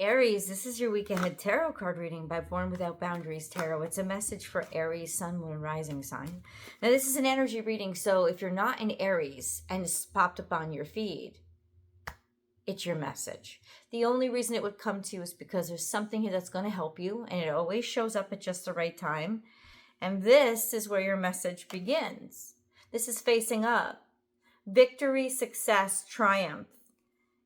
Aries, this is your week ahead tarot card reading by Born Without Boundaries Tarot. It's a message for Aries, Sun, Moon, Rising sign. Now, this is an energy reading, so if you're not in Aries and it's popped up on your feed, it's your message. The only reason it would come to you is because there's something here that's going to help you, and it always shows up at just the right time. And this is where your message begins. This is facing up. Victory, success, triumph.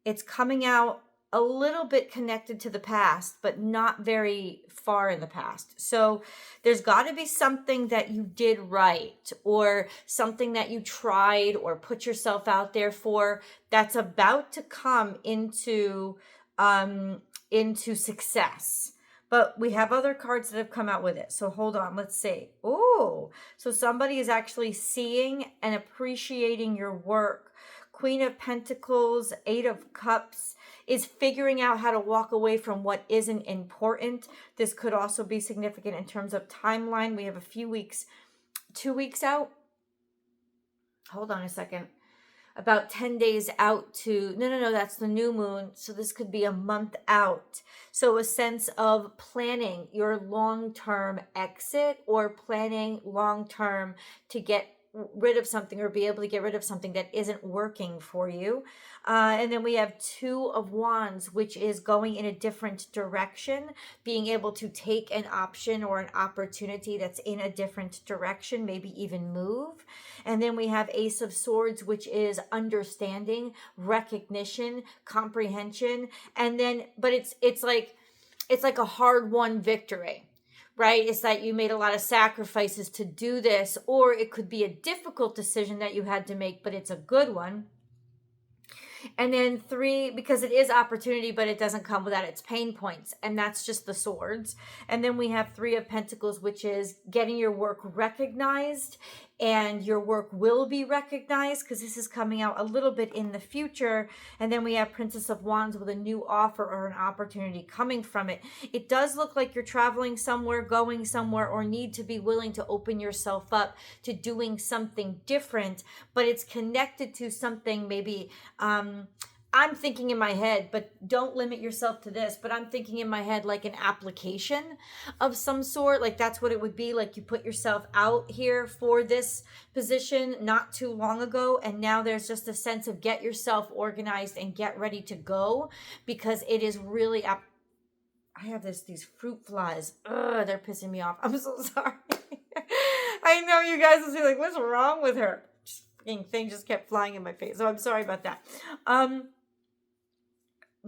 It's coming out a little bit connected to the past, but not very far in the past. So there's got to be something that you did right, or something that you tried or put yourself out there for that's about to come into success. But we have other cards that have come out with it. So hold on, let's see. Oh, so somebody is actually seeing and appreciating your work. Queen of Pentacles, Eight of Cups, is figuring out how to walk away from what isn't important. This could also be significant in terms of timeline. We have a few weeks, 2 weeks out. Hold on a second. About 10 days out to, no, that's the new moon. So this could be a month out. So a sense of planning your long-term exit, or planning long-term to get rid of something, or be able to get rid of something that isn't working for you. And then we have Two of Wands, which is going in a different direction, being able to take an option or an opportunity that's in a different direction, maybe even move. And then we have Ace of Swords, which is understanding, recognition, comprehension. And then, but it's like a hard-won victory. Right? It's that you made a lot of sacrifices to do this, or it could be a difficult decision that you had to make, but it's a good one. And then 3, because it is opportunity, but it doesn't come without its pain points. And that's just the swords. And then we have 3 of Pentacles, which is getting your work recognized, and your work will be recognized, because this is coming out a little bit in the future. And then we have Princess of Wands with a new offer or an opportunity coming from it. It does look like you're traveling somewhere, going somewhere, or need to be willing to open yourself up to doing something different, but it's connected to something maybe, I'm thinking in my head, but don't limit yourself to this, but I'm thinking in my head like an application of some sort. Like that's what it would be. Like you put yourself out here for this position not too long ago, and now there's just a sense of get yourself organized and get ready to go, because it is really I have these fruit flies. Ugh, they're pissing me off. I'm so sorry. I know you guys will be like, what's wrong with her? Thing just kept flying in my face. So I'm sorry about that.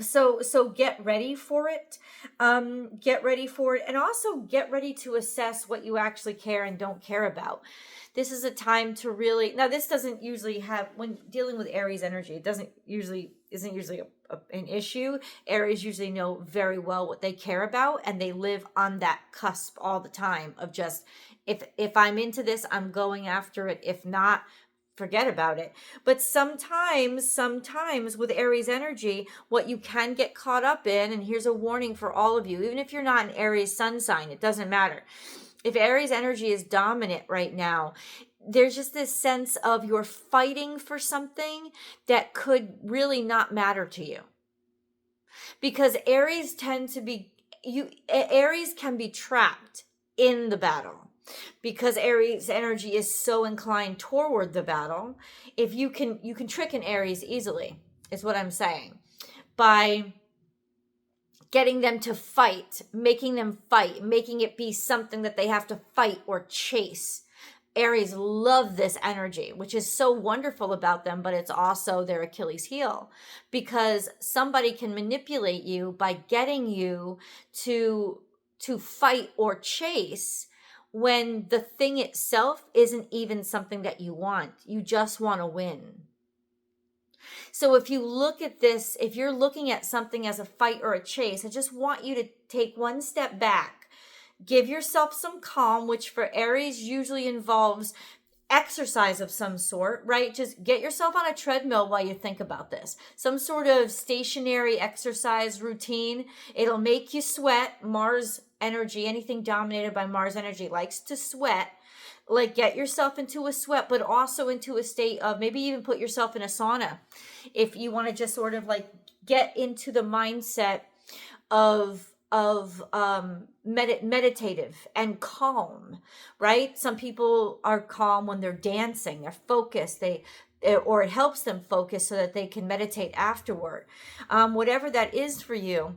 So get ready for it. Get ready for it. And also get ready to assess what you actually care and don't care about. This is a time to really, now this doesn't usually have, when dealing with Aries energy, it isn't usually an issue. Aries usually know very well what they care about, and they live on that cusp all the time of just, if I'm into this, I'm going after it. If not, forget about it. But sometimes with Aries energy, what you can get caught up in, and here's a warning for all of you, even if you're not an Aries sun sign, it doesn't matter. If Aries energy is dominant right now, there's just this sense of you're fighting for something that could really not matter to you. Because Aries can be trapped in the battle. Because Aries energy is so inclined toward the battle, if you can trick an Aries easily, is what I'm saying, by getting them to fight, making it be something that they have to fight or chase. Aries love this energy, which is so wonderful about them, but it's also their Achilles heel, because somebody can manipulate you by getting you to fight or chase, when the thing itself isn't even something that you want. You just want to win. So if you look at this, if you're looking at something as a fight or a chase, I just want you to take one step back. Give yourself some calm, which for Aries usually involves exercise of some sort, right? Just get yourself on a treadmill while you think about this. Some sort of stationary exercise routine. It'll make you sweat. Mars energy, anything dominated by Mars energy likes to sweat. Like get yourself into a sweat, but also into a state of maybe even put yourself in a sauna. If you want to just sort of like get into the mindset meditative and calm, right? Some people are calm when they're dancing, they're focused, or it helps them focus so that they can meditate afterward. Whatever that is for you,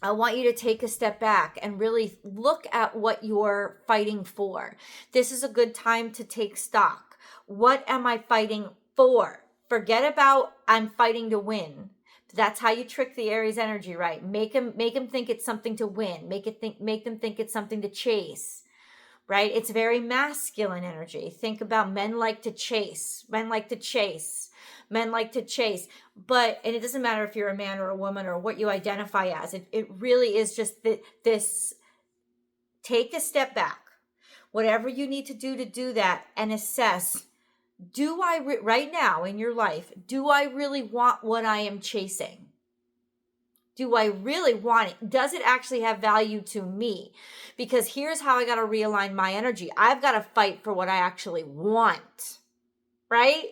I want you to take a step back and really look at what you're fighting for. This is a good time to take stock. What am I fighting for? Forget about I'm fighting to win. That's how you trick the Aries energy, right? Make them think it's something to win. Make them think it's something to chase, right? It's very masculine energy. Think about men like to chase. Men like to chase. Men like to chase. And it doesn't matter if you're a man or a woman or what you identify as. It really is just this, take a step back. Whatever you need to do that, and assess, do I, right now in your life, do I really want what I am chasing? Do I really want it? Does it actually have value to me? Because here's how I got to realign my energy. I've got to fight for what I actually want, right?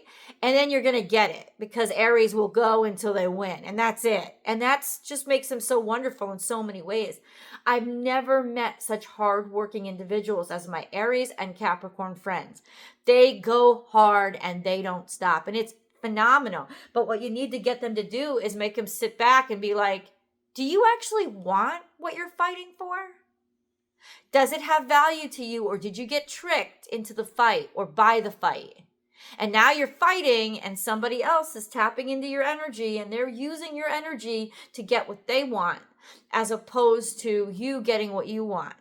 And then you're going to get it, because Aries will go until they win, and that's it. And that's just makes them so wonderful in so many ways. I've never met such hardworking individuals as my Aries and Capricorn friends. They go hard and they don't stop, and it's phenomenal. But what you need to get them to do is make them sit back and be like, do you actually want what you're fighting for? Does it have value to you, or did you get tricked into the fight or by the fight? And now you're fighting and somebody else is tapping into your energy and they're using your energy to get what they want, as opposed to you getting what you want,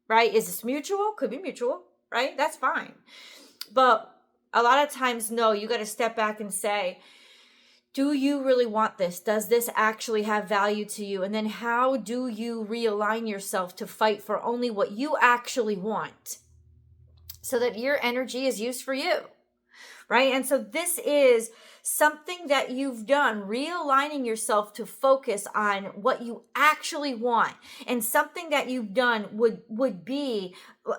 right? Is this mutual? Could be mutual, right? That's fine. But a lot of times, no, you got to step back and say, do you really want this? Does this actually have value to you? And then how do you realign yourself to fight for only what you actually want, so that your energy is used for you, right? And so this is something that you've done, realigning yourself to focus on what you actually want. And something that you've done would be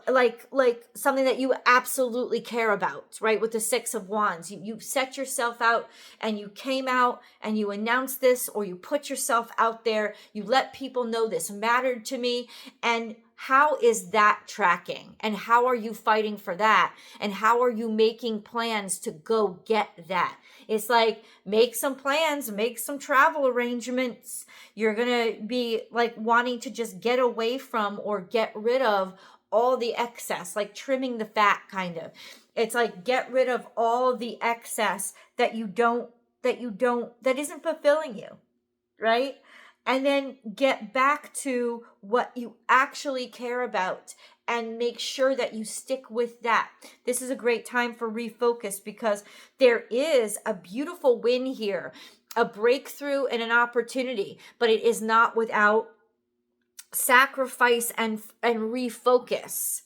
like something that you absolutely care about, right? With the Six of Wands, you set yourself out and you came out and you announced this, or you put yourself out there, you let people know this mattered to me. And how is that tracking? And how are you fighting for that? And how are you making plans to go get that? It's like, make some plans, make some travel arrangements. You're going to be like wanting to just get away from or get rid of all the excess, like trimming the fat kind of. It's like, get rid of all the excess that isn't fulfilling you, right? And then get back to what you actually care about and make sure that you stick with that. This is a great time for refocus, because there is a beautiful win here, a breakthrough and an opportunity, but it is not without sacrifice and refocus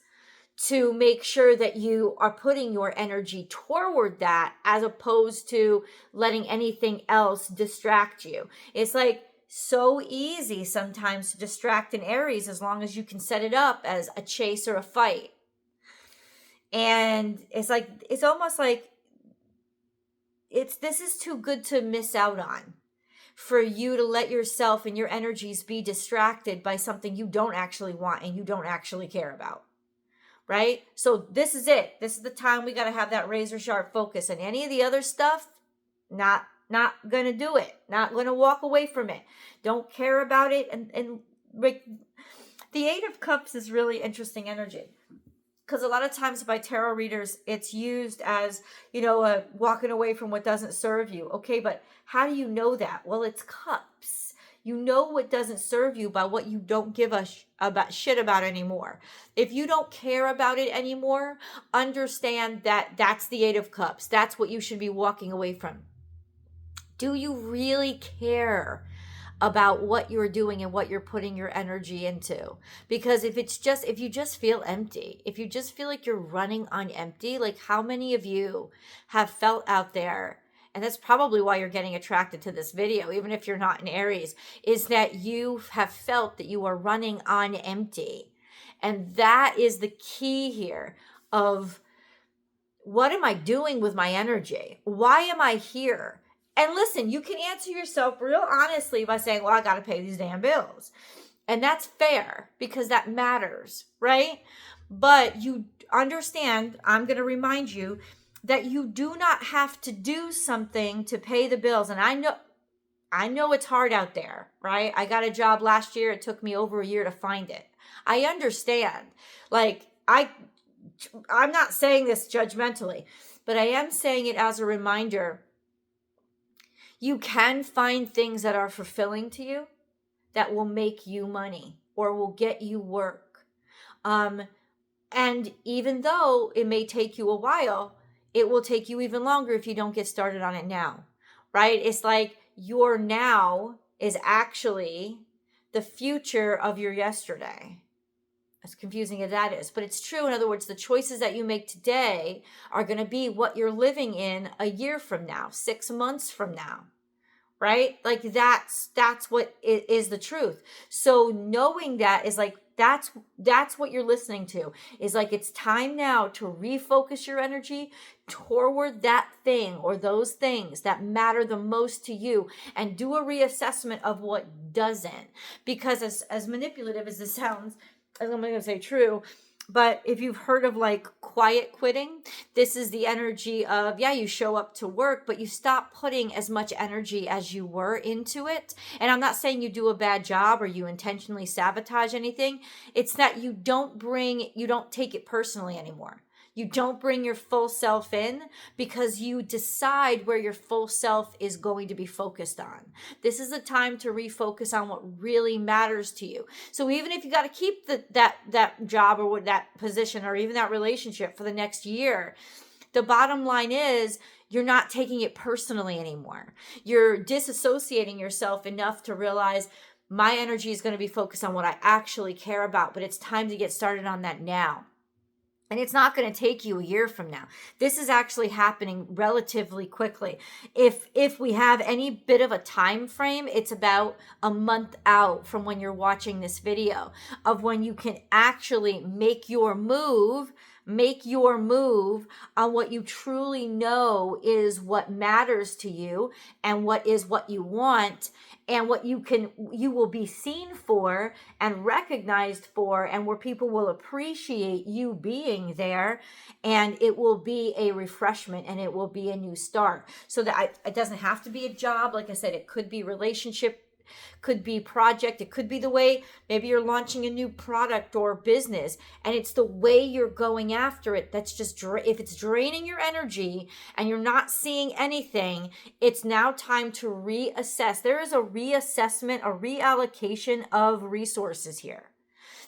to make sure that you are putting your energy toward that, as opposed to letting anything else distract you. It's like, so easy sometimes to distract an Aries, as long as you can set it up as a chase or a fight. And it's like, it's almost like this is too good to miss out on, for you to let yourself and your energies be distracted by something you don't actually want and you don't actually care about, right? So this is it. This is the time we got to have that razor sharp focus. And any of the other stuff, not gonna do it, not gonna walk away from it, don't care about it. And the Eight of Cups is really interesting energy, because a lot of times by tarot readers it's used as, walking away from what doesn't serve you. Okay, but how do you know that? Well, it's cups. You know what doesn't serve you by what you don't give a shit about anymore. If you don't care about it anymore, understand that that's the Eight of Cups. That's what you should be walking away from. Do you really care about what you're doing and what you're putting your energy into? Because if you just feel empty, if you just feel like you're running on empty, like how many of you have felt out there, and that's probably why you're getting attracted to this video, even if you're not an Aries, is that you have felt that you are running on empty. And that is the key here of, what am I doing with my energy? Why am I here? And listen, you can answer yourself real honestly by saying, well, I got to pay these damn bills. And that's fair because that matters, right? But you understand, I'm going to remind you that you do not have to do something to pay the bills. And I know it's hard out there, right? I got a job last year. It took me over a year to find it. I understand. Like, I'm not saying this judgmentally, but I am saying it as a reminder. You can find things that are fulfilling to you that will make you money or will get you work. And even though it may take you a while, it will take you even longer if you don't get started on it now, right? It's like your now is actually the future of your yesterday. As confusing as that is, but it's true. In other words, the choices that you make today are going to be what you're living in a year from now, 6 months from now, right? Like that's what is the truth. So knowing that is like, that's what you're listening to, is like, it's time now to refocus your energy toward that thing or those things that matter the most to you, and do a reassessment of what doesn't. Because as manipulative as this sounds, I'm going to say true, but if you've heard of like quiet quitting, this is the energy of, yeah, you show up to work, but you stop putting as much energy as you were into it. And I'm not saying you do a bad job or you intentionally sabotage anything. It's that you don't take it personally anymore. You don't bring your full self in because you decide where your full self is going to be focused on. This is a time to refocus on what really matters to you. So even if you got to keep that job or that position or even that relationship for the next year, the bottom line is you're not taking it personally anymore. You're disassociating yourself enough to realize my energy is going to be focused on what I actually care about, but it's time to get started on that now. And it's not going to take you a year from now. This is actually happening relatively quickly. If we have any bit of a time frame, it's about a month out from when you're watching this video of when you can actually make your move on what you truly know is what matters to you and what you want, and what you will be seen for and recognized for, and where people will appreciate you being there, and it will be a refreshment and it will be a new start. So that it doesn't have to be a job. Like I said, it could be relationship, could be project, it could be the way maybe you're launching a new product or business, and it's the way you're going after it that's just if it's draining your energy and you're not seeing anything, it's now time to reassess. There is a reassessment, a reallocation of resources here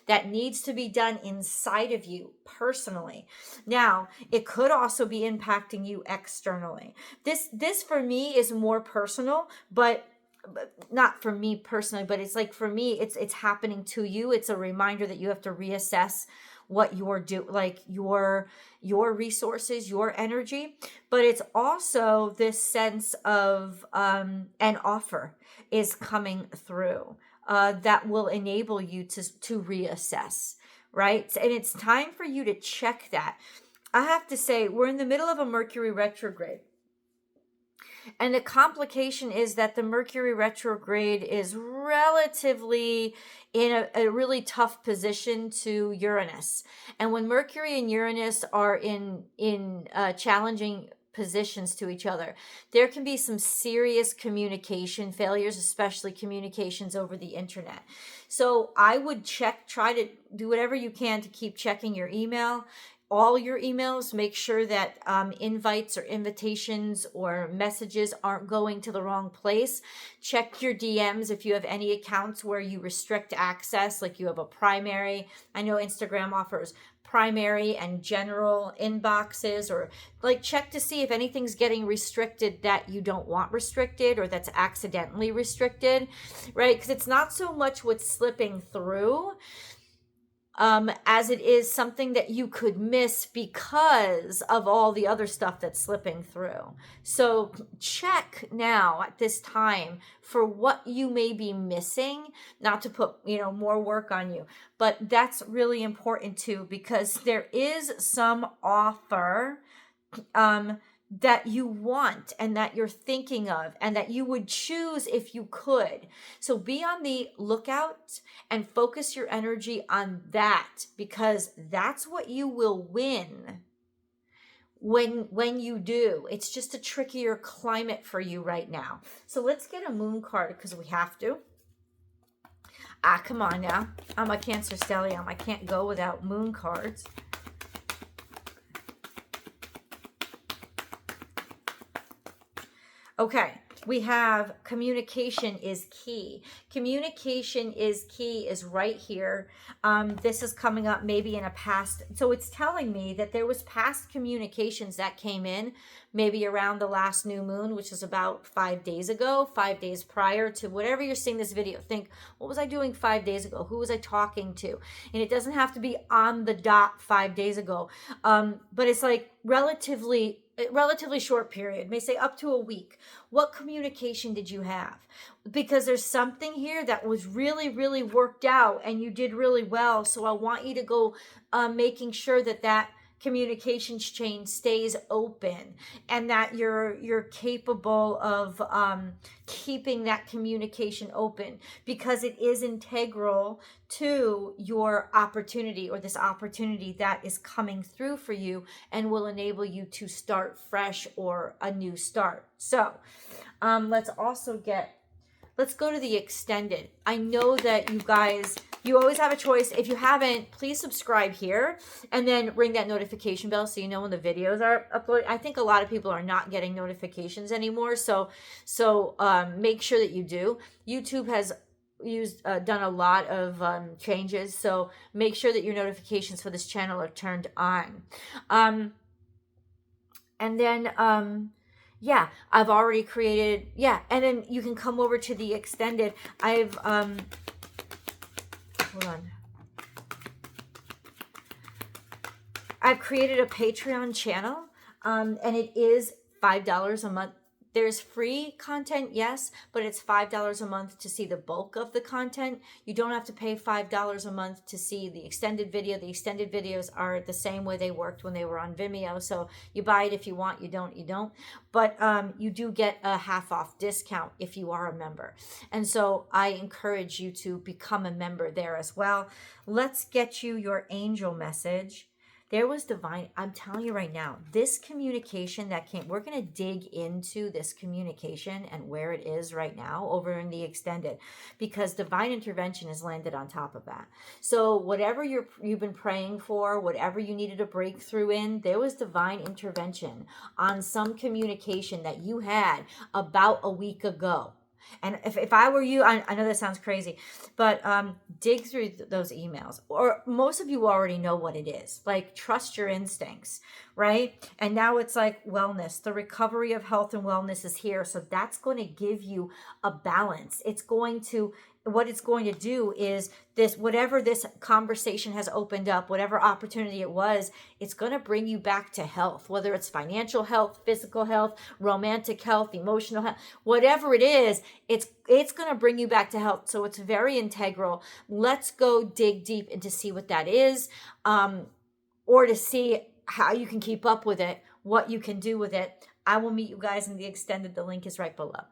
that needs to be done inside of you personally. Now, it could also be impacting you externally. This for me is more personal, but not for me personally, but it's like, for me, it's happening to you. It's a reminder that you have to reassess what you're like your resources, your energy. But it's also this sense of an offer is coming through that will enable you to reassess, right? And it's time for you to check that. I have to say, we're in the middle of a Mercury retrograde. And the complication is that the Mercury retrograde is relatively in a really tough position to Uranus. And when Mercury and Uranus are in challenging positions to each other, there can be some serious communication failures, especially communications over the internet. So I would try to do whatever you can to keep checking your email, all your emails. Make sure that invites or invitations or messages aren't going to the wrong place. Check your DMs if you have any accounts where you restrict access, like you have a primary. I know Instagram offers primary and general inboxes, or like check to see if anything's getting restricted that you don't want restricted or that's accidentally restricted, right? Because it's not so much what's slipping through as it is something that you could miss because of all the other stuff that's slipping through. So check now at this time for what you may be missing, not to put, more work on you, but that's really important too, because there is some offer that you want and that you're thinking of and that you would choose if you could. So be on the lookout and focus your energy on that, because that's what you will win when you do. It's just a trickier climate for you right now. So let's get a moon card, because we have to. Come on now. I'm a Cancer stellium. I can't go without moon cards. Okay, we have communication is key. Communication is key is right here. This is coming up maybe in a past. So it's telling me that there was past communications that came in maybe around the last new moon, which is about 5 days ago, 5 days prior to whatever you're seeing this video. Think, what was I doing 5 days ago? Who was I talking to? And it doesn't have to be on the dot 5 days ago. But it's like relatively short period, may say up to a week. What communication did you have? Because there's something here that was really, really worked out and you did really well. So I want you to go making sure that that communication chain stays open and that you're capable of keeping that communication open, because it is integral to your opportunity, or this opportunity that is coming through for you and will enable you to start fresh or a new start. So let's go to the extended. I know that you guys, you always have a choice. If you haven't, please subscribe here and then ring that notification bell so you know when the videos are uploaded. I think a lot of people are not getting notifications anymore. So make sure that you do. YouTube has done a lot of changes. So make sure that your notifications for this channel are turned on. And then, yeah, I've already created, yeah, and then you can come over to the extended. Hold on. I've created a Patreon channel, and it is $5 a month. There's free content, yes, but it's $5 a month to see the bulk of the content. You don't have to pay $5 a month to see the extended video. The extended videos are the same way they worked when they were on Vimeo. So you buy it if you want, you don't, you don't. But you do get a half off discount if you are a member. And so I encourage you to become a member there as well. Let's get you your angel message. There was divine, I'm telling you right now, this communication that came, we're going to dig into this communication and where it is right now over in the extended, because divine intervention has landed on top of that. So whatever you've been praying for, whatever you needed a breakthrough in, there was divine intervention on some communication that you had about a week ago. And if I were you, I know that sounds crazy, but dig through those emails. Or most of you already know what it is. Like, trust your instincts, right? And now it's like wellness. The recovery of health and wellness is here. So that's going to give you a balance. What it's going to do is this, whatever this conversation has opened up, whatever opportunity it was, it's going to bring you back to health, whether it's financial health, physical health, romantic health, emotional health, whatever it is, it's going to bring you back to health. So it's very integral. Let's go dig deep into see what that is, or to see how you can keep up with it, what you can do with it. I will meet you guys in the extended. The link is right below.